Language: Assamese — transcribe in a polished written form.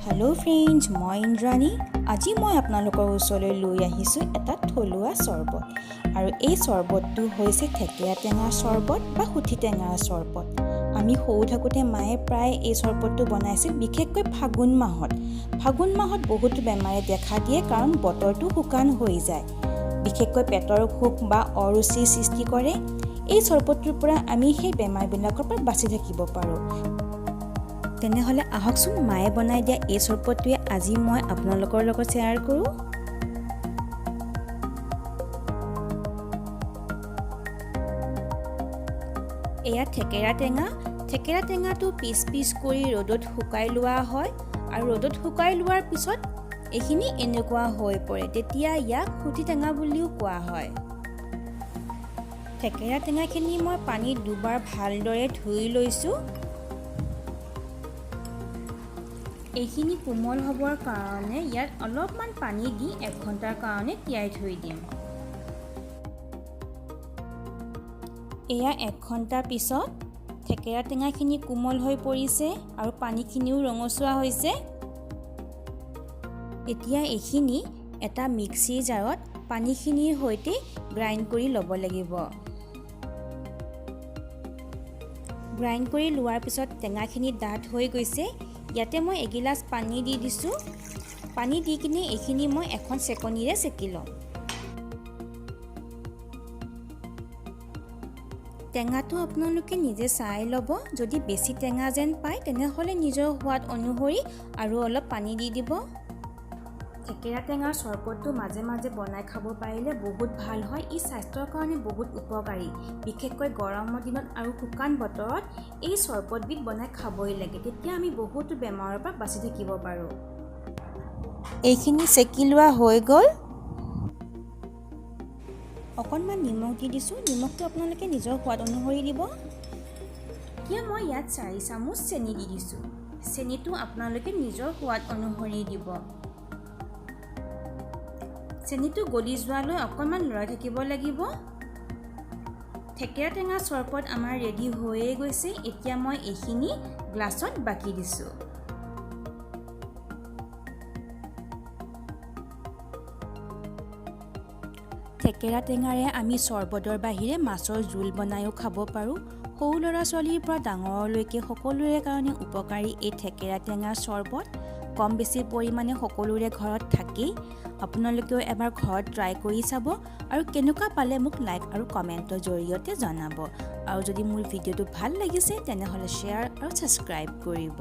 हेलो फ्रेंड्स, मैं इंद्राणी। आज मैं आपनालोকৰ ওচৰলৈ লৈ আহিছোঁ এটা থলুৱা চৰবত। আৰু এই চৰবতটো হৈছে থেকেৰা টেঙাৰ চৰবত বা সুঠি টেঙাৰ চৰবত। আমি সৰু থাকোঁতে মায়ে প্ৰায় এই চৰবতটো বনাইছিল, বিশেষকৈ ফাগুন মাহত। ফাগুন মাহত বহুত বেমাৰে দেখা দিয়ে, কাৰণ বতৰটো শুকান হৈ যায়, বিশেষকৈ পেটৰ অসুখ বা অৰুচিৰ সৃষ্টি কৰে। এই চৰবতটোৰ পৰা আমি সেই বেমাৰবিলাকৰ পৰা বাচি থাকিব পাৰোঁ। তেনেহ'লে আহকচোন মায়ে বনাই দিয়া এই চৰবতটোৱে আজি মই আপোনালোকৰ লগত শ্বেয়াৰ কৰোঁ। এয়া থেকেৰা টেঙা। থেকেৰা টেঙাটো পিচ কৰি ৰ'দত শুকাই লোৱা হয়, আৰু ৰ'দত শুকাই লোৱাৰ পিছত এইখিনি এনেকুৱা হৈ পৰে, তেতিয়া ইয়াক সুঠি টেঙা বুলিও কোৱা হয়। থেকেৰা টেঙাখিনি মই পানীত দুবাৰ ভালদৰে ধুই লৈছোঁ। এইখিনি কোমল হ'বৰ কাৰণে ইয়াত অলপমান পানী দি 1 ঘণ্টাৰ কাৰণে তিয়াই থৈ দিম। এয়া 1 ঘণ্টাৰ পিছত থেকেৰা টেঙাখিনি কোমল হৈ পৰিছে আৰু পানীখিনিও ৰঙচুৱা হৈছে। এতিয়া এইখিনি এটা মিক্সিৰ জাৰত পানীখিনিৰ সৈতে গ্ৰাইণ্ড কৰি ল'ব লাগিব। গ্ৰাইণ্ড কৰি লোৱাৰ পিছত টেঙাখিনি ডাঠ হৈ গৈছে। ইয়াতে মই এগিলাচ পানী দি দিছোঁ। পানী দি কিনে এইখিনি মই এখন চেকনিৰে চেকি ল'ম। টেঙাটো আপোনালোকে নিজে চাই ল'ব। যদি বেছি টেঙা যেন পায় তেনেহ'লে নিজৰ সোৱাদ অনুসৰি আৰু অলপ পানী দি দিব। থেকেৰা টেঙাৰ চৰবতটো মাজে মাজে বনাই খাব পাৰিলে বহুত ভাল হয়। ই স্বাস্থ্যৰ কাৰণে বহুত উপকাৰী, বিশেষকৈ গৰমৰ দিনত আৰু শুকান বতৰত এই চৰবতবিধ বনাই খাবই লাগে, তেতিয়া আমি বহুতো বেমাৰৰ পৰা বাচি থাকিব পাৰোঁ। এইখিনি চেকি লোৱা হৈ গ'ল। অকণমান নিমখ দি দিছোঁ। নিমখটো আপোনালোকে নিজৰ সোৱাদ অনুসৰি দিব। এতিয়া মই ইয়াত 4 চামুচ চেনি দি দিছোঁ। চেনিটো আপোনালোকে নিজৰ সোৱাদ অনুসৰি দিব। চেনিটো গলি যোৱালৈ অকণমান লৰাই থাকিব লাগিব। থেকেৰা টেঙা চৰবত আমাৰ ৰেডি হৈয়ে গৈছে। এতিয়া মই এইখিনি গ্লাছত বাকি দিছোঁ। থেকেৰা টেঙাৰে আমি চৰবতৰ বাহিৰে মাছৰ জোল বনাইও খাব পাৰোঁ। সৰু ল'ৰা ছোৱালীৰ পৰা ডাঙৰলৈকে সকলোৰে কাৰণে উপকাৰী এই থেকেৰা টেঙাৰ চৰবত কম বেছি পৰিমাণে সকলোৰে ঘৰত থাকেই। আপোনালোকেও এবাৰ ঘৰত ট্ৰাই কৰি চাব, আৰু কেনেকুৱা পালে মোক লাইক আৰু কমেণ্টৰ জৰিয়তে জনাব। আৰু যদি মোৰ ভিডিঅ'টো ভাল লাগিছে তেনেহ'লে শ্বেয়াৰ আৰু ছাবস্ক্ৰাইব কৰিব।